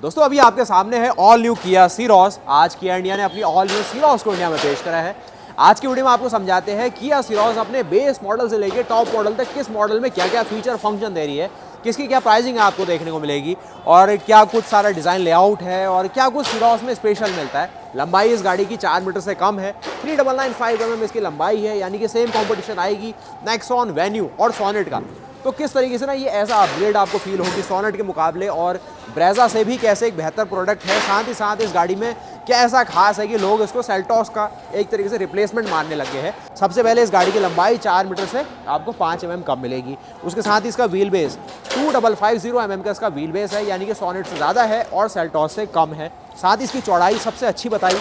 दोस्तों अभी आपके सामने है ऑल न्यू किया सीरोस। आज किया इंडिया ने अपनी ऑल न्यू सीरोस को इंडिया में पेश करा है। आज की वीडियो में आपको समझाते हैं किया सीरोस अपने बेस मॉडल से लेकर टॉप मॉडल तक किस मॉडल में क्या क्या फीचर फंक्शन दे रही है, किसकी क्या प्राइसिंग आपको देखने को मिलेगी और क्या कुछ सारा डिज़ाइन लेआउट है और क्या कुछ सीरोस में स्पेशल मिलता है। लंबाई इस गाड़ी की 4 मीटर से कम है, 3995 mm इसकी लंबाई है, यानी कि सेम कॉम्पिटिशन आएगी नेक्सॉन, वेन्यू और सोनेट का। तो किस तरीके से ना ये ऐसा अपग्रेड आपको फील होगी सोनेट के मुकाबले और ब्रेजा से भी कैसे एक बेहतर प्रोडक्ट है। साथ ही साथ इस गाड़ी में क्या ऐसा खास है कि लोग इसको सेल्टॉस का एक तरीके से रिप्लेसमेंट मानने लगे हैं। सबसे पहले इस गाड़ी की लंबाई 4 मीटर से आपको 5 mm कम मिलेगी। उसके साथ ही इसका व्हील बेस 2550 mm का इसका व्हील बेस है, यानी कि सोनेट से ज़्यादा है और सेल्टॉस से कम है। साथ ही इसकी चौड़ाई सबसे अच्छी बताई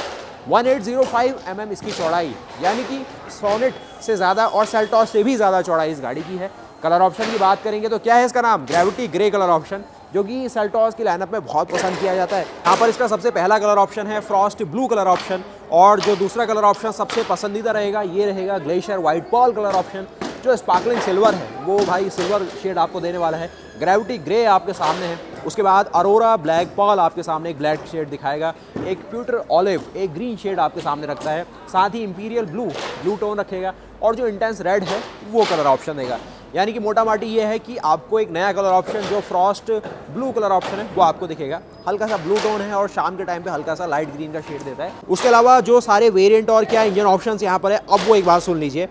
1805 mm इसकी चौड़ाई, यानी कि सोनेट से ज़्यादा और सेल्टॉस से भी ज़्यादा चौड़ाई इस गाड़ी की है। कलर ऑप्शन की बात करेंगे तो क्या है इसका नाम, ग्रेविटी ग्रे कलर ऑप्शन, जो कि सेल्टॉस की लाइनअप में बहुत पसंद किया जाता है। यहाँ पर इसका सबसे पहला कलर ऑप्शन है फ्रॉस्ट ब्लू कलर ऑप्शन, और जो दूसरा कलर ऑप्शन सबसे पसंदीदा रहेगा ये रहेगा glacier white pearl colour option. जो स्पार्कलिंग सिल्वर है वो भाई सिल्वर शेड आपको देने वाला है। ग्रेविटी ग्रे आपके सामने है। उसके बाद अरोरा ब्लैक पर्ल आपके सामने एक ब्लैक शेड दिखाएगा। एक प्यूटर ऑलिव एक ग्रीन शेड आपके सामने रखता है। साथ ही इंपीरियल ब्लू टोन रखेगा और जो इंटेंस रेड है वो कलर ऑप्शन देगा। यानी कि मोटा माटी ये है कि आपको एक नया कलर ऑप्शन जो फ्रॉस्ट ब्लू कलर ऑप्शन है वो आपको दिखेगा। हल्का सा ब्लू टोन है और शाम के टाइम पे हल्का सा लाइट ग्रीन का शेड देता है। उसके अलावा जो सारे वेरिएंट और क्या इंजन ऑप्शंस यहाँ पर है, अब वो एक बार सुन लीजिए।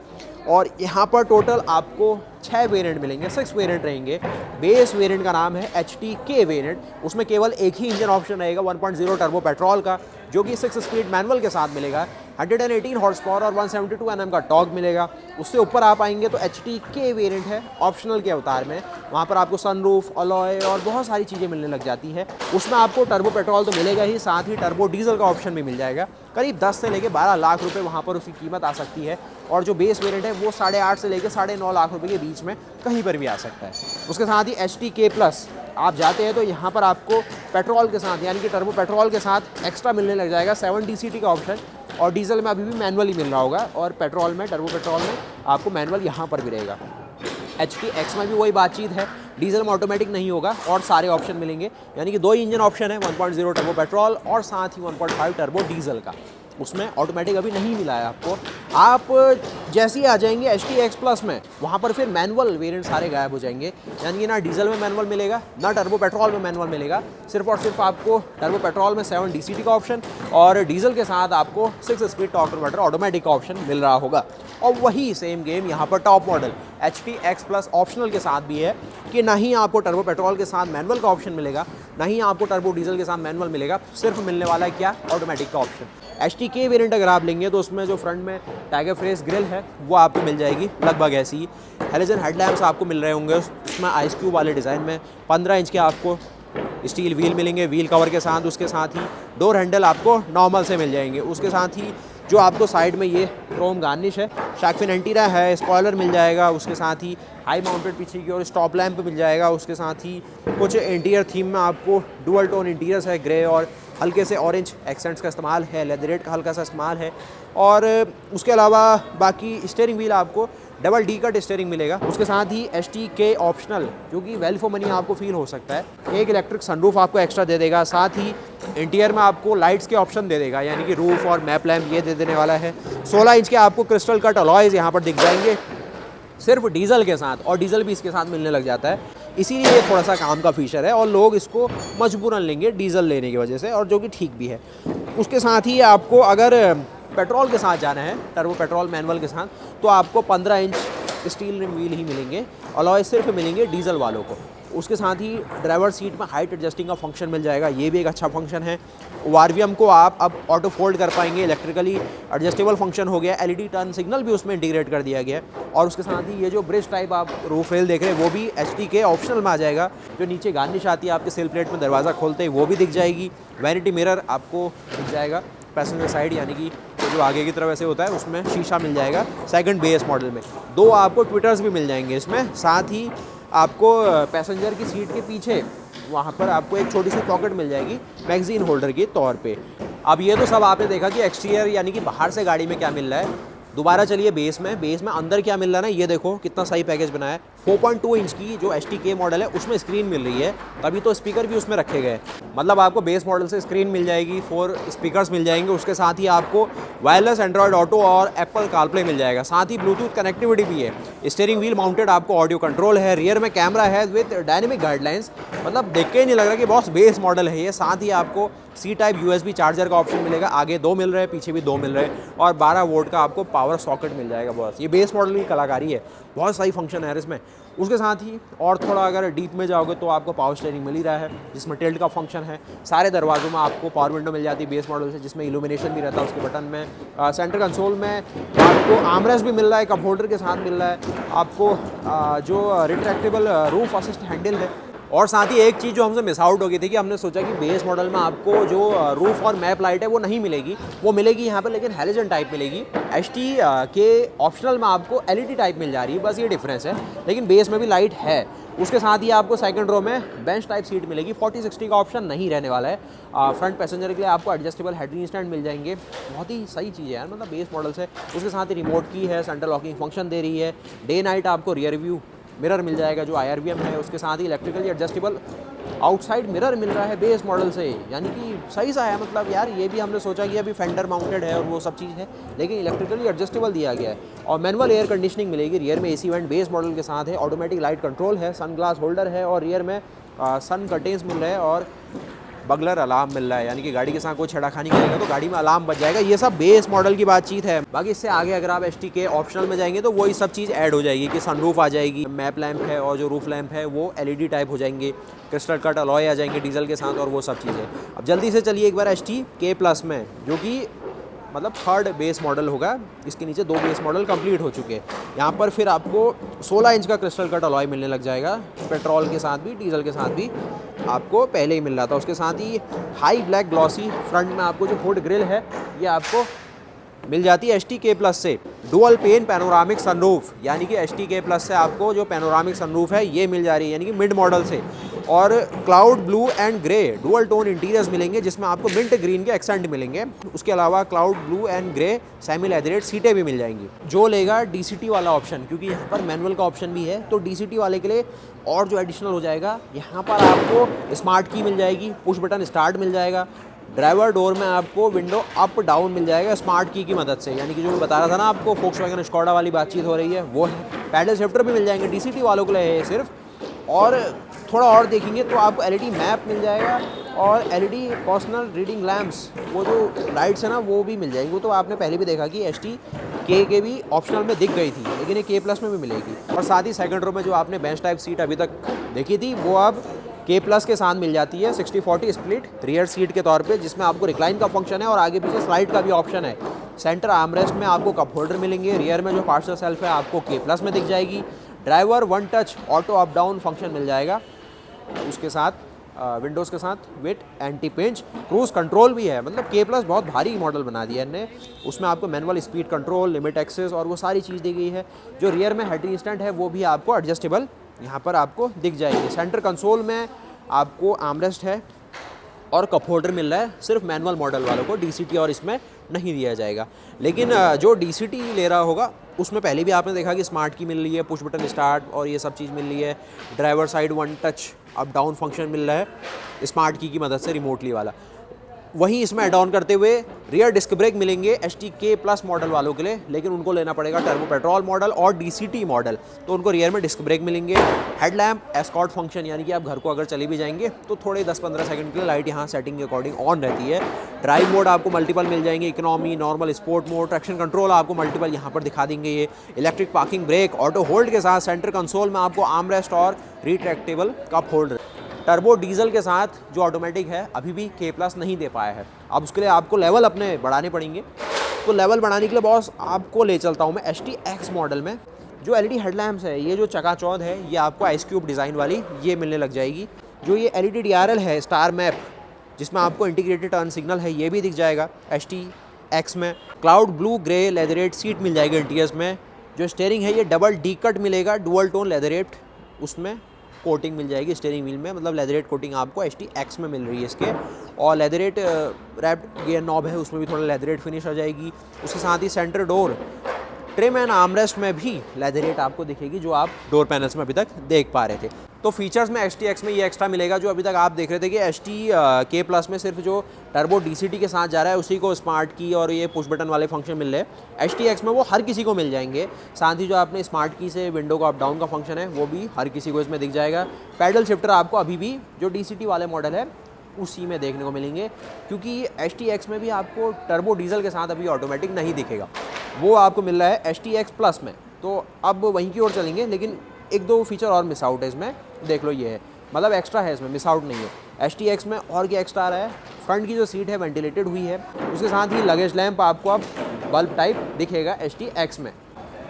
और यहाँ पर टोटल आपको 6 वेरिएंट मिलेंगे, 6 वेरिएंट रहेंगे। बेस वेरिएंट का नाम है HTK वेरिएंट, उसमें केवल एक ही इंजन ऑप्शन रहेगा 1.0 टर्बो पेट्रोल का, जो कि 6 स्पीड मैनुअल के साथ मिलेगा। 118 हॉर्स पावर और 172 Nm का टॉर्क मिलेगा। उससे ऊपर आप आएंगे तो HTK वेरिएंट है ऑप्शनल के अवतार में। वहाँ पर आपको सनरूफ, अलॉय और बहुत सारी चीज़ें मिलने लग जाती है। उसमें आपको टर्बो पेट्रोल तो मिलेगा ही, साथ ही टर्बो डीजल का ऑप्शन भी मिल जाएगा। करीब 10 से लेकर 12 लाख रुपये वहाँ पर उसकी कीमत आ सकती है। और जो बेस वेरिएंट है वो 8.5 से लेकर 9.5 लाख रुपये के बीच में कहीं पर भी आ सकता है। उसके साथ ही HTK प्लस आप जाते हैं तो यहाँ पर आपको पेट्रोल के साथ यानी कि टर्बो पेट्रोल के साथ एक्स्ट्रा मिलने लग जाएगा 7 DCT का ऑप्शन। और डीजल में अभी भी मैनुअल ही मिल रहा होगा, और पेट्रोल में टर्बो पेट्रोल में आपको मैनुअल यहाँ पर भी रहेगा। HTX में भी वही बातचीत है, डीजल में ऑटोमेटिक नहीं होगा और सारे ऑप्शन मिलेंगे। यानी कि 2 ही इंजन ऑप्शन है, 1.0 टर्बो पेट्रोल और साथ ही 1.5 टर्बो डीजल का। उसमें ऑटोमेटिक अभी नहीं मिला है आपको। आप जैसे ही आ जाएंगे HTX प्लस में, वहाँ पर फिर मैनुअल वेरिएंट सारे गायब हो जाएंगे। यानी कि ना डीजल में मैनुअल मिलेगा ना टर्बो पेट्रोल में मैनुअल मिलेगा। सिर्फ और सिर्फ आपको टर्बो पेट्रोल में 7 DCT का ऑप्शन और डीजल के साथ आपको 6 स्पीड टॉर्क कन्वर्टर ऑटोमेटिक का ऑप्शन मिल रहा होगा। और वही सेम गेम यहाँ पर top model HTX plus optional के साथ भी है कि ना ही आपको टर्बो पेट्रोल के साथ मैनुअल का ऑप्शन मिलेगा, ना ही आपको टर्बो डीजल के साथ मैनुअल मिलेगा। सिर्फ मिलने वाला है क्या, ऑटोमेटिक का ऑप्शन। HTK वेरिएंट अगर आप लेंगे तो उसमें जो फ्रंट में टाइगर फ्रेस ग्रिल है वो आपको मिल जाएगी लगभग ऐसी ही। हेलोजन हेडलैम्प्स आपको मिल रहे होंगे उसमें आइस क्यूब वाले डिज़ाइन में। 15 इंच के आपको स्टील व्हील मिलेंगे व्हील कवर के साथ। उसके साथ ही डोर हैंडल आपको नॉर्मल से मिल जाएंगे। उसके साथ ही जो आपको साइड में ये क्रोम गार्निश है, शार्क फिन एंटीना है, स्पॉयलर मिल जाएगा। उसके साथ ही हाई माउंटेड पीछे की और स्टॉप लैंप मिल जाएगा। उसके साथ ही कुछ इंटीरियर थीम में आपको डुअल टोन इंटीरियर्स है, ग्रे और हल्के से ऑरेंज एक्सेंट्स का इस्तेमाल है, लेदरेट का हल्का सा इस्तेमाल है। और उसके अलावा बाकी स्टीयरिंग व्हील आपको डबल डी कट स्टीयरिंग मिलेगा। उसके साथ ही HTK ऑप्शनल जो कि वैल्यू फॉर मनी आपको फील हो सकता है, एक इलेक्ट्रिक सनरूफ आपको एक्स्ट्रा दे देगा। साथ ही इंटीरियर में आपको लाइट्स के ऑप्शन दे देगा, यानी कि रूफ और मैप लैम्प ये दे देने वाला है। 16 इंच के आपको क्रिस्टल कट अलॉयज़ यहाँ पर दिख जाएंगे सिर्फ डीजल के साथ, और डीजल भी इसके साथ मिलने लग जाता है। इसीलिए ये थोड़ा सा काम का फीचर है और लोग इसको मजबूरन लेंगे डीजल लेने की वजह से, और जो कि ठीक भी है। उसके साथ ही आपको अगर पेट्रोल के साथ जाना है, टर्बो पेट्रोल मैनुअल के साथ, तो आपको 15 इंच स्टील रिम व्हील ही मिलेंगे। अलॉय सिर्फ मिलेंगे डीजल वालों को। उसके साथ ही ड्राइवर सीट में हाइट एडजस्टिंग का फंक्शन मिल जाएगा, ये भी एक अच्छा फंक्शन है। वारवीएम को आप अब ऑटो फोल्ड कर पाएंगे, इलेक्ट्रिकली एडजस्टेबल फंक्शन हो गया। LED टर्न सिग्नल भी उसमें इंटीग्रेट कर दिया गया है। और उसके साथ ही ये जो ब्रिज टाइप आप रूफ रेल देख रहे हैं वो भी HTK ऑप्शनल में आ जाएगा। जो नीचे गार्निश आती है आपके सेल प्लेट में दरवाज़ा खोलते ही वो भी दिख जाएगी। वैनिटी मिरर आपको दिख जाएगा पैसेंजर साइड, यानी कि जो आगे की तरफ ऐसे होता है उसमें शीशा मिल जाएगा सेकंड बेस मॉडल में। 2 आपको ट्विटर्स भी मिल जाएंगे इसमें। साथ ही आपको पैसेंजर की सीट के पीछे वहाँ पर आपको एक छोटी सी पॉकेट मिल जाएगी मैगजीन होल्डर के तौर पे। अब ये तो सब आपने देखा कि एक्सटीरियर यानी कि बाहर से गाड़ी में क्या मिल रहा है। दोबारा चलिए बेस में अंदर क्या मिल रहा है ना, ये देखो कितना सही पैकेज बनाया है। 4.2 इंच की जो HTK मॉडल है उसमें स्क्रीन मिल रही है, तभी तो स्पीकर भी उसमें रखे गए। मतलब आपको बेस मॉडल से स्क्रीन मिल जाएगी, 4 स्पीकर्स मिल जाएंगे, उसके साथ ही आपको वायरलेस एंड्रॉयड ऑटो और एप्पल कारप्ले मिल जाएगा, साथ ही ब्लूटूथ कनेक्टिविटी भी है। स्टीयरिंग व्हील माउंटेड आपको ऑडियो कंट्रोल है, रियर में कैमरा है विद डायनेमिक गाइडलाइंस। मतलब देख के ही नहीं लग रहा कि बहुत बेस मॉडल है ये। साथ ही आपको C टाइप USB चार्जर का ऑप्शन मिलेगा, आगे 2 मिल रहे हैं, पीछे भी 2 मिल रहे हैं, और 12 वोल्ट का आपको पावर सॉकेट मिल जाएगा। बस ये बेस मॉडल की कलाकारी है, बहुत सही फंक्शन है इसमें। उसके साथ ही और थोड़ा अगर डीप में जाओगे तो आपको पावर स्टीयरिंग मिल ही रहा है, जिसमें टिल्ट का फंक्शन है। सारे दरवाजों में आपको पावर विंडो मिल जाती है बेस मॉडल से, जिसमें इल्यूमिनेशन भी रहता है उसके बटन में। सेंटर कंसोल में आपको आर्मरेस्ट भी मिल रहा है, कप होल्डर के साथ मिल रहा है आपको, जो रिट्रैक्टेबल रूफ असिस्ट हैंडल है। और साथ ही एक चीज़ जो हमसे मिस आउट हो गई थी कि हमने सोचा कि बेस मॉडल में आपको जो रूफ और मैप लाइट है वो नहीं मिलेगी, वो मिलेगी यहाँ पर, लेकिन हैलोजन टाइप मिलेगी। HT के ऑप्शनल में आपको LED टाइप मिल जा रही है, बस ये डिफरेंस है, लेकिन बेस में भी लाइट है। उसके साथ ही आपको सेकंड रो में बेंच टाइप सीट मिलेगी, 40-60 का ऑप्शन नहीं रहने वाला है। फ्रंट पैसेंजर के लिए आपको एडजस्टेबल हेडरीन स्टैंड मिल जाएंगे, बहुत ही सही चीज़ है यार, मतलब बेस मॉडल से। उसके साथ ही रिमोट की है, सेंटर लॉकिंग फंक्शन दे रही है, डे नाइट आपको रियर व्यू मिरर मिल जाएगा जो IRVM है। उसके साथ ही इलेक्ट्रिकली एडजस्टेबल आउटसाइड मिरर मिल रहा है बेस मॉडल से, यानी कि सही सा है। मतलब यार ये भी हमने सोचा कि अभी फेंडर माउंटेड है और वो सब चीज़ है, लेकिन इलेक्ट्रिकली एडजस्टेबल दिया गया है। और मैनुअल एयर कंडीशनिंग मिलेगी, रियर में AC वेंट बेस मॉडल के साथ है, ऑटोमेटिक लाइट कंट्रोल है, सन ग्लास होल्डर है, और रियर में सन कर्टेन्स मिल रहे हैं, और बगलर अलार्म मिल रहा है, यानी कि गाड़ी के साथ कोई छेड़खानी करेगा तो गाड़ी में अलार्म बज जाएगा। ये सब बेस मॉडल की बातचीत है। बाकी इससे आगे अगर आप HTK ऑप्शनल में जाएंगे तो वही सब चीज़ ऐड हो जाएगी कि सनरूफ आ जाएगी, मैप लैंप है, और जो रूफ लैंप है वो LED टाइप हो जाएंगे, क्रिस्टल कट अलॉय आ जाएंगे डीजल के साथ, और वो सब चीज़ें। अब जल्दी से चलिए एक बार HTK प्लस में, जो कि मतलब थर्ड बेस मॉडल होगा, इसके नीचे 2 बेस मॉडल कंप्लीट हो चुके हैं। यहाँ पर फिर आपको 16 इंच का क्रिस्टल कट अलॉय मिलने लग जाएगा, पेट्रोल के साथ भी डीजल के साथ भी आपको पहले ही मिल रहा था। उसके साथ ही हाई ब्लैक ग्लॉसी फ्रंट में आपको जो हुड ग्रिल है ये आपको मिल जाती है HTK प्लस से। डुअल पेन पैनोरामिक सनरूफ, यानी कि HTK प्लस से आपको जो पैनोरामिक सनरूफ है ये मिल जा रही है, यानी कि मिड मॉडल से। और cloud blue and grey dual tone interiors मिलेंगे, जिसमें आपको मिंट ग्रीन के एक्सेंट मिलेंगे। उसके अलावा cloud blue and grey semi leatherette सीटें भी मिल जाएंगी। जो लेगा DCT वाला ऑप्शन, क्योंकि यहाँ पर मैनुअल का ऑप्शन भी है, तो DCT वाले के लिए और जो एडिशनल हो जाएगा, यहाँ पर आपको स्मार्ट की मिल जाएगी, पुश बटन स्टार्ट मिल जाएगा, ड्राइवर डोर में आपको विंडो अप डाउन मिल जाएगा स्मार्ट की मदद से, यानी कि जो मैं बता रहा था ना आपको फोक्सवैगन स्कोडा वाली बातचीत हो रही है वो है। पैडल शिफ्टर भी मिल जाएंगे, DCT वालों के लिए है सिर्फ। और थोड़ा और देखेंगे तो आपको LED मैप मिल जाएगा, और LED पर्सनल रीडिंग लैम्प्स, वो जो लाइट्स है ना वो भी मिल जाएंगी। वो तो आपने पहले भी देखा कि HTK के भी ऑप्शनल में दिख गई थी, लेकिन ये K प्लस में भी मिलेगी। और साथ ही सेकंड रो में जो आपने बेंच टाइप सीट अभी तक देखी थी वो अब K प्लस के साथ मिल जाती है, 60-40 स्प्लिट रियर सीट के तौर पे, जिसमें आपको रिक्लाइन का फंक्शन है और आगे पीछे स्लाइड का भी ऑप्शन है। सेंटर आर्मरेस्ट में आपको कप होल्डर मिलेंगे, रियर में जो पार्सल सेल्फ है आपको K प्लस में दिख जाएगी। Driver one touch auto up down function मिल जाएगा, उसके साथ विंडोज़ के साथ with anti pinch cruise control भी है। मतलब K प्लस बहुत भारी मॉडल बना दिया इनने, उसमें आपको manual speed control, limit access और वो सारी चीज़ दी गई है। जो रियर में हेडरीन स्टैंड है वो भी आपको एडजस्टेबल यहाँ पर आपको दिख जाएगी। सेंटर कंसोल में आपको आर्मरेस्ट है और कप होल्डर मिल रहा है, सिर्फ मैनुअल मॉडल वालों को DCT और इसमें नहीं दिया जाएगा। लेकिन जो DCT ले रहा होगा उसमें पहले भी आपने देखा कि स्मार्ट की मिल रही है, पुश बटन स्टार्ट और ये सब चीज़ मिल रही है, driver side one touch up down function मिल रहा है स्मार्ट की मदद से रिमोटली वाला। वहीं इसमें एड ऑन करते हुए रियर डिस्क ब्रेक मिलेंगे HTK प्लस मॉडल वालों के लिए, लेकिन उनको लेना पड़ेगा टर्बो पेट्रोल मॉडल और DCT मॉडल, तो उनको रियर में डिस्क ब्रेक मिलेंगे। हेडलैम्प एस्कॉर्ट फंक्शन, यानी कि आप घर को अगर चले भी जाएंगे तो थोड़े 10-15 सेकंड के लिए लाइट यहाँ सेटिंग के अकॉर्डिंग ऑन रहती है। ड्राइव मोड आपको मल्टीपल मिल जाएंगे, economy, normal, sport mode, traction control आपको मल्टीपल यहाँ पर दिखा देंगे। ये electric parking brake, auto hold के साथ सेंटर कंसोल में आपको आर्मरेस्ट और retractable cup holder. Turbo diesel के साथ जो ऑटोमेटिक है अभी भी K प्लस नहीं दे पाया है, अब उसके लिए आपको लेवल अपने बढ़ाने पड़ेंगे। तो लेवल बढ़ाने के लिए बॉस आपको ले चलता हूँ मैं HTX मॉडल में। जो LED हेडलैम्प्स है, ये जो चकाचौंध है, ये आपको आइस क्यूब डिज़ाइन वाली ये मिलने लग जाएगी। जो ये LED DRL है स्टार मैप, जिसमें आपको इंटीग्रेटेड टर्न सिग्नल है, ये भी दिख जाएगा HTX में। Cloud blue grey leatherette seat मिल जाएगी इंटीरियर्स में। जो स्टीयरिंग है ये डबल डी कट मिलेगा, डुअल टोन लेदरेट उसमें कोटिंग मिल जाएगी स्टीयरिंग व्हील में, मतलब लेदरेट कोटिंग आपको HTX में मिल रही है इसके। और लेदरेट रैप्ड गियर नॉब है, उसमें भी थोड़ा लेदरेट फिनिश आ जाएगी। उसके साथ ही centre door trim and armrest में भी लेदरेट आपको दिखेगी, जो आप डोर पैनल्स में अभी तक देख पा रहे थे। तो फीचर्स में HTX में ये एक्स्ट्रा मिलेगा, जो अभी तक आप देख रहे थे कि HT-K+ में सिर्फ जो टर्बो DCT के साथ जा रहा है उसी को स्मार्ट की और ये पुश बटन वाले फंक्शन मिल रहे हैं। HTX में वो हर किसी को मिल जाएंगे। साथ ही जो आपने स्मार्ट की से विंडो का अप डाउन का फंक्शन है वो भी हर किसी को इसमें दिख जाएगा। पैडल शिफ्टर आपको अभी भी जो DCT वाले मॉडल है उसी में देखने को मिलेंगे, क्योंकि HTX में भी आपको टर्बो डीजल के साथ अभी ऑटोमेटिक नहीं दिखेगा, वो आपको मिल रहा है HTX+ में। तो अब वहीं की ओर चलेंगे, लेकिन एक दो फीचर और मिस आउट है इसमें, देख लो ये है, मतलब एक्स्ट्रा है इसमें, मिस आउट नहीं है। HTX में और क्या एक्स्ट्रा आ रहा है, फ्रंट की जो सीट है वेंटिलेटेड हुई है, उसके साथ ही लगेज लैंप आपको अब बल्ब टाइप दिखेगा HTX में।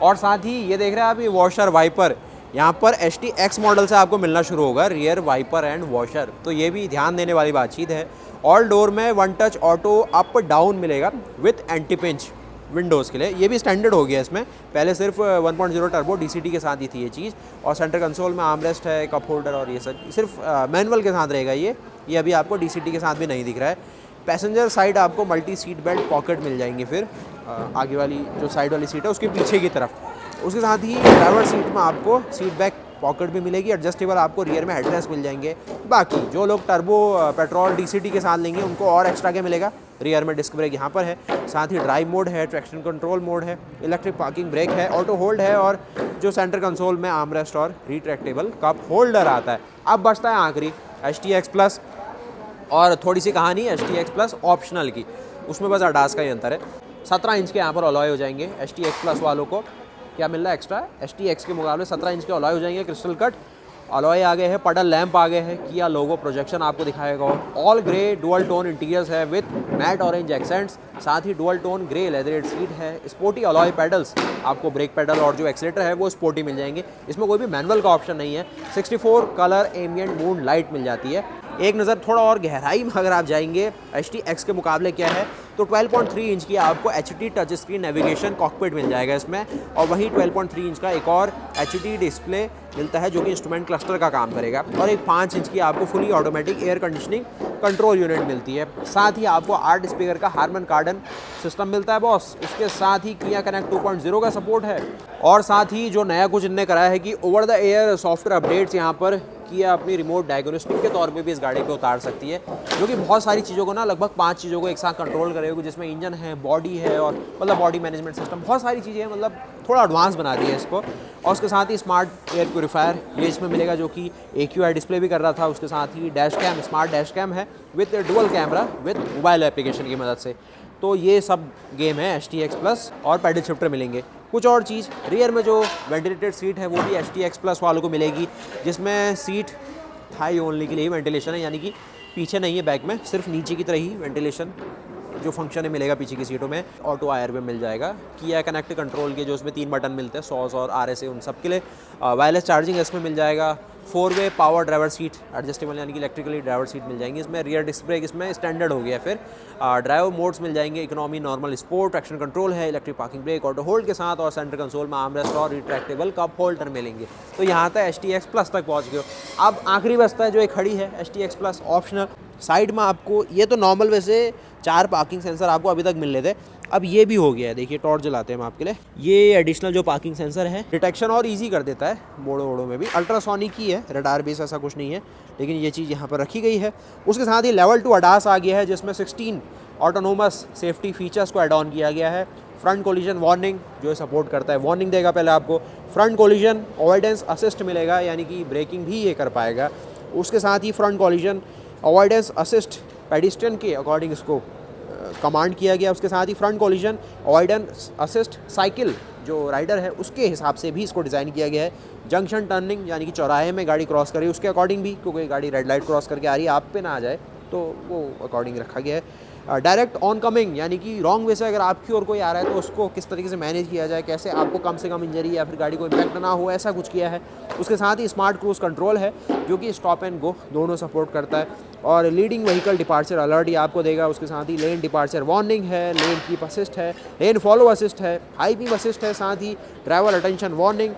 और साथ ही ये देख रहे हैं आप, ये वॉशर वाइपर यहाँ पर HTX मॉडल से आपको मिलना शुरू होगा, रियर वाइपर एंड वॉशर, तो ये भी ध्यान देने वाली बातचीत है। ऑल डोर में one touch auto up down मिलेगा विथ एंटी पिंच विंडोज़ के लिए, ये भी स्टैंडर्ड हो गया इसमें, पहले सिर्फ 1.0 टर्बो DCT के साथ ही थी ये चीज़। और सेंटर कंसोल में आर्मरेस्ट है, कप होल्डर और ये सब सिर्फ मैनुअल के साथ रहेगा ये अभी आपको DCT के साथ भी नहीं दिख रहा है। पैसेंजर साइड आपको मल्टी सीट बेल्ट पॉकेट मिल जाएंगे, फिर आगे वाली जो साइड वाली सीट है उसके पीछे की तरफ। उसके साथ ही ड्राइवर सीट में आपको सीट बैक पॉकेट भी मिलेगी, एडजस्टेबल आपको रियर में हेडरेस्ट मिल जाएंगे। बाकी जो लोग टर्बो पेट्रोल DCT के साथ लेंगे उनको और एक्स्ट्रा क्या मिलेगा, रियर में डिस्क ब्रेक यहाँ पर है, साथ ही ड्राइव मोड है, ट्रैक्शन कंट्रोल मोड है, इलेक्ट्रिक पार्किंग ब्रेक है, ऑटो होल्ड है, और जो सेंटर कंसोल में आर्मरेस्ट और रिट्रैक्टेबल कप होल्डर आता है। अब बचता है आखिरी HTX+, और थोड़ी सी कहानी HTX+ ऑप्शनल की, उसमें बस ADAS का ही अंतर है। 17 इंच के यहाँ पर अलॉय हो जाएंगे। HTX+ वालों को क्या मिल रहा है एक्स्ट्रा, HTX के मुकाबले 17 इंच के अलॉय हो जाएंगे, क्रिस्टल कट अलॉय आ गए हैं, पडल लैंप आ गए हैं, किया लोगो प्रोजेक्शन आपको दिखाएगा, all grey dual tone interiors है विथ मैट ऑरेंज एक्सेंट्स, साथ ही dual tone grey leatherette seat है, स्पोर्टी अलॉय पेडल्स, आपको ब्रेक पेडल और जो एक्सीलेटर है वो स्पोर्टी मिल जाएंगे, इसमें कोई भी मैनुअल का ऑप्शन नहीं है। 64 कलर एम्बिएंट मूड लाइट मिल जाती है। एक नज़र थोड़ा और गहराई में अगर आप जाएंगे HTX के मुकाबले क्या है, तो 12.3 इंच की आपको HD touch screen navigation cockpit मिल जाएगा इसमें, और वहीं 12.3 इंच का एक और HD डिस्प्ले मिलता है जो कि इंस्ट्रूमेंट क्लस्टर का काम करेगा, और एक 5 इंच की आपको fully automatic air conditioning control unit मिलती है। साथ ही आपको 8 स्पीकर का हारमन कार्डन सिस्टम मिलता है बॉस, उसके साथ ही किया कनेक्ट 2.0 का सपोर्ट है, और साथ ही जो नया कुछ इनने कराया है कि over the air software updates यहाँ पर किया अपनी रिमोट डायग्नोस्टिक के तौर पे भी इस गाड़ी पे उतार सकती है, जो कि बहुत सारी चीज़ों को ना, लगभग 5 चीज़ों को एक साथ कंट्रोल करेगी, जिसमें इंजन है, बॉडी है, और मतलब बॉडी मैनेजमेंट सिस्टम, बहुत सारी चीज़ें हैं, मतलब थोड़ा एडवांस बना दिया है इसको। और उसके साथ ही स्मार्ट एयर प्योरीफायर ये इसमें मिलेगा, जो कि AQI डिस्प्ले भी कर रहा था। उसके साथ ही dash cam, smart dash cam है with dual camera with mobile application की मदद से। तो ये सब गेम है HTX+, और पैडल शिफ्टर मिलेंगे। कुछ और चीज़, रियर में जो वेंटिलेटेड सीट है वो भी HTX+ वालों को मिलेगी, जिसमें सीट थाई ओनली के लिए वेंटिलेशन है, यानी कि पीछे नहीं है बैक में, सिर्फ नीचे की तरह ही वेंटिलेशन जो फंक्शन है मिलेगा पीछे की सीटों में। ऑटो IR मिल जाएगा, किया कनेक्ट कंट्रोल के जो उसमें 3 बटन मिलते हैं, सॉस और RSA, उन सब के लिए वायरलेस चार्जिंग इसमें मिल जाएगा। 4-वे पावर ड्राइवर सीट एडजस्टेबल, यानी कि इलेक्ट्रिकली ड्राइवर सीट मिल जाएंगी इसमें। रियर डिस्क ब्रेक इसमें स्टैंडर्ड हो गया। फिर ड्राइव मोड्स मिल जाएंगे, economy, normal, sport, traction control है, electric parking brake, auto hold के साथ, और सेंटर कंसोल में आर्मरेस्ट और रिट्रैक्टेबल कप होल्डर मिलेंगे। तो यहाँ तक HTX+ तक पहुँच गए। अब आखिरी बस्ता है जो एक खड़ी है HTX+ ऑप्शनल। साइड में आपको ये तो नॉर्मल वैसे 4 पार्किंग सेंसर आपको अभी तक मिल रहे थे, अब ये भी हो गया है। देखिए टॉर्च जलाते हैं हम आपके लिए, ये एडिशनल जो पार्किंग सेंसर है डिटेक्शन और इजी कर देता है, मोड़ों वोड़ों में भी। अल्ट्रासोनिक ही है, रडार बेस ऐसा कुछ नहीं है, लेकिन ये चीज़ यहाँ पर रखी गई है। उसके साथ ही लेवल 2 ADAS आ गया है, जिसमें 16 ऑटोनोमस सेफ्टी फीचर्स को ऐड ऑन किया गया है। फ्रंट कोलिजन वार्निंग जो सपोर्ट करता है, वार्निंग देगा पहले आपको। फ्रंट कोलिजन अवॉइडेंस असिस्ट मिलेगा, यानी कि ब्रेकिंग भी ये कर पाएगा। उसके साथ ही front collision avoidance assist pedestrian के अकॉर्डिंग इसको कमांड किया गया। उसके साथ ही front collision avoidance assist cycle जो राइडर है उसके हिसाब से भी इसको डिज़ाइन किया गया है। जंक्शन टर्निंग, यानी कि चौराहे में गाड़ी क्रॉस कर रही है उसके अकॉर्डिंग भी, क्योंकि गाड़ी रेड लाइट क्रॉस करके आ रही है, आप पे ना आ जाए, तो वो अकॉर्डिंग रखा गया है। डायरेक्ट ऑन कमिंग, यानी कि रॉन्ग वे से अगर आपकी ओर कोई आ रहा है तो उसको किस तरीके से मैनेज किया जाए, कैसे आपको कम से कम इंजरी या फिर गाड़ी को इम्पैक्ट ना हो, ऐसा कुछ किया है। उसके साथ ही स्मार्ट क्रूज कंट्रोल है, जो कि स्टॉप एंड गो दोनों सपोर्ट करता है, और लीडिंग व्हीकल डिपार्चर अलर्ट ही आपको देगा। उसके साथ ही लेन डिपार्चर वार्निंग है, लेन कीप असिस्ट है, लेन फॉलो असिस्ट है, हाई बीम असिस्ट है, साथ ही driver attention warning,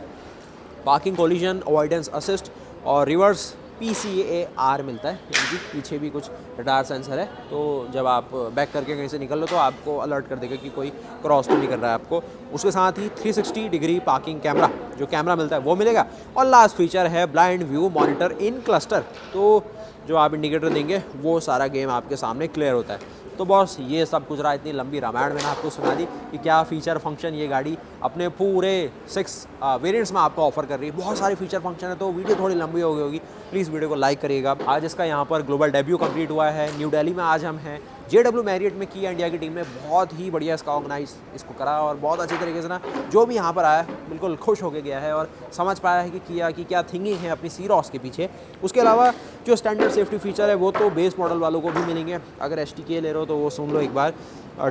parking collision avoidance assist और रिवर्स PCAR मिलता है, यानी कि पीछे भी कुछ रडार सेंसर है, तो जब आप बैक करके कहीं से निकल लो तो आपको अलर्ट कर देगा कि कोई क्रॉस तो नहीं कर रहा है आपको। उसके साथ ही 360 डिग्री पार्किंग कैमरा, जो कैमरा मिलता है वो मिलेगा। और लास्ट फीचर है ब्लाइंड व्यू मॉनिटर इन क्लस्टर, तो जो आप इंडिकेटर देंगे वो सारा गेम आपके सामने क्लियर होता है। तो बॉस ये सब कुछ रहा, इतनी लंबी रामायण मैंने आपको सुना दी कि क्या फ़ीचर फंक्शन ये गाड़ी अपने पूरे 6 वेरिएंट्स में आपको ऑफर कर रही है। बहुत सारे फीचर फंक्शन है, तो वीडियो थोड़ी लंबी हो गई होगी, प्लीज़ वीडियो को लाइक करिएगा। आज इसका यहाँ पर ग्लोबल डेब्यू कंप्लीट हुआ है, न्यू दिल्ली में आज हम हैं। JW मैरियट में किया इंडिया की टीम ने बहुत ही बढ़िया इसका ऑर्गेनाइज इसको करा और बहुत अच्छी तरीके से ना जो भी यहाँ पर आया बिल्कुल खुश होकर गया है और समझ पाया है कि किया की क्या थिंकिंग है अपनी सीरॉस के पीछे। उसके अलावा जो स्टैंडर्ड सेफ्टी फीचर है वो तो बेस मॉडल वालों को भी मिलेंगे। अगर STK ले रहे हो तो वो सुन लो एक बार।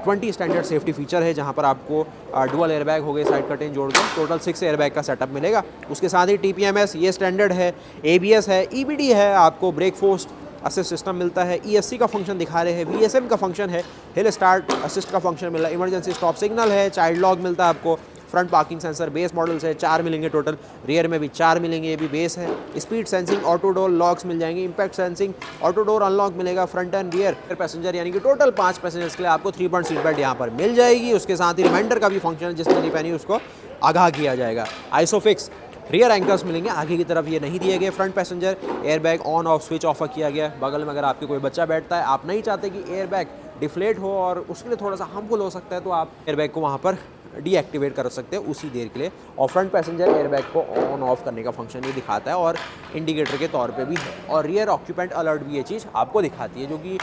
20 स्टैंडर्ड सेफ्टी फीचर है, जहाँ पर आपको डुअल एयरबैग हो गए साइड कर्टेन जोड़ के टोटल 6 एयरबैग का सेटअप मिलेगा। उसके साथ ही TPMS ये स्टैंडर्ड है, ABS है, EBD है, आपको ब्रेक फोर्स असिस्ट सिस्टम मिलता है, ESC का फंक्शन दिखा रहे हैं, VSM का फंक्शन है, हिल स्टार्ट असिस्ट का फंक्शन मिला है, इमरजेंसी स्टॉप सिग्नल है, चाइल्ड लॉक मिलता है आपको, front parking sensor base model से 4 मिलेंगे टोटल, रियर में भी 4 मिलेंगे, ये भी बेस है। Speed sensing auto door locks मिल जाएंगे, impact sensing auto door unlock मिलेगा, फ्रंट एंड रियर पैसेंजर यानी कि टोटल 5 पैसेंजर्स के लिए आपको 3 पॉइंट सीट बेल्ट यहाँ पर मिल जाएगी। उसके साथ ही रिमाइंडर का भी फंक्शन है, जिसने नहीं पहनी उसको आगाह किया जाएगा। आइसोफिक्स रियर एंकर्स मिलेंगे, आगे की तरफ ये नहीं दिए गए। Front passenger airbag on off switch off किया गया। बगल में अगर आपके कोई बच्चा बैठता है, आप नहीं चाहते कि एयरबैग डिफ्लेट हो और उसके लिए थोड़ा सा हार्मफुल हो सकता है, तो आप एयरबैग को वहाँ पर डीएक्टिवेट कर सकते हैं उसी देर के लिए। और फ्रंट पैसेंजर एयरबैग को ऑन ऑफ करने का फंक्शन ये दिखाता है और इंडिकेटर के तौर पे भी है। और रियर ऑक्यूपेंट अलर्ट भी ये चीज़ आपको दिखाती है, जो कि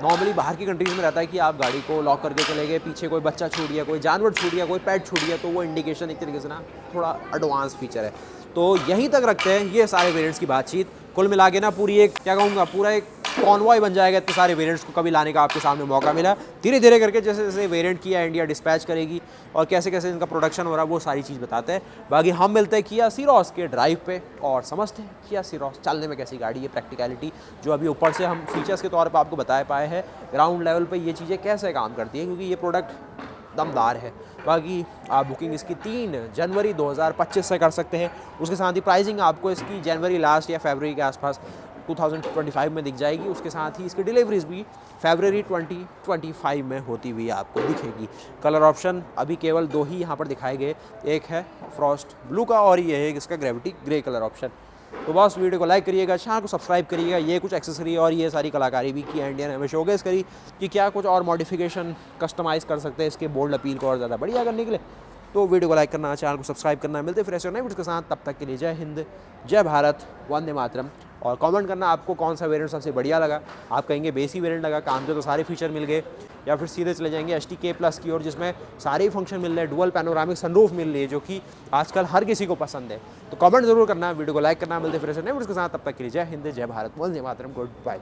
नॉर्मली बाहर की कंट्रीज़ में रहता है कि आप गाड़ी को लॉक करके चले गए, पीछे कोई बच्चा छूट गया, कोई जानवर छूट गया, कोई पेट छूट गया, तो वो इंडिकेशन एक तरीके से ना थोड़ा एडवांस फीचर है। तो यहीं तक रखते हैं ये सारे वेरिएंट्स की बातचीत। कुल मिला के ना पूरी एक क्या कहूँगा, पूरा एक कॉन्वॉय बन जाएगा इतने सारे वेरिएंट्स को कभी लाने का आपके सामने मौका मिला। धीरे धीरे करके जैसे जैसे वेरिएंट किया इंडिया डिस्पैच करेगी और कैसे कैसे इनका प्रोडक्शन हो रहा है वो सारी चीज़ बताते हैं। बाकी हम मिलते हैं किया सीरॉस के ड्राइव पे और समझते हैं किया सीरॉस चलने में कैसी गाड़ी है, प्रैक्टिकलिटी जो अभी ऊपर से हम फीचर्स के तौर पर आपको बता पाए हैं, ग्राउंड लेवल पर ये चीज़ें कैसे काम करती हैं, क्योंकि ये प्रोडक्ट दमदार है। बाकी आप बुकिंग इसकी 3 जनवरी 2025 से कर सकते हैं। उसके साथ ही प्राइसिंग आपको इसकी जनवरी लास्ट या फरवरी के आसपास 2025 में दिख जाएगी। उसके साथ ही इसकी डिलीवरीज भी फरवरी 2025 में होती हुई आपको दिखेगी। कलर ऑप्शन अभी केवल 2 ही यहाँ पर दिखाए गए, एक है फ्रॉस्ट ब्लू का और ये है इसका ग्रेविटी ग्रे कलर ऑप्शन। तो बस वीडियो को लाइक करिएगा, चैनल को सब्सक्राइब करिएगा। ये कुछ एक्सेसरी और ये सारी कलाकारी भी किया इंडिया ने हमें शोकेस करी कि क्या कुछ और मॉडिफिकेशन कस्टमाइज़ कर सकते हैं इसके बोल्ड अपील को और ज़्यादा बढ़िया करने के लिए। तो वीडियो को लाइक करना, चैनल को सब्सक्राइब करना। मिलते फिर ऐसे नए वीडियो के साथ, तब तक के लिए जय हिंद, जय भारत, वंदे मातरम। और कमेंट करना आपको कौन सा वेरिएंट सबसे बढ़िया लगा। आप कहेंगे बेसी वेरिएंट लगा, काम के तो सारे फीचर मिल गए, या फिर सीधे चले जाएंगे STK+ की ओर जिसमें सारे ही फंक्शन मिल रहे हैं, डुअल पैनोरामिक सनरूफ मिल रही है जो कि आजकल हर किसी को पसंद है। तो कमेंट जरूर करना, वीडियो को लाइक करना। मिलते फिर ऐसे नए वीडियो के साथ, तब तक के लिए जय हिंद, जय भारत, वंदे मातरम, गुड बाय।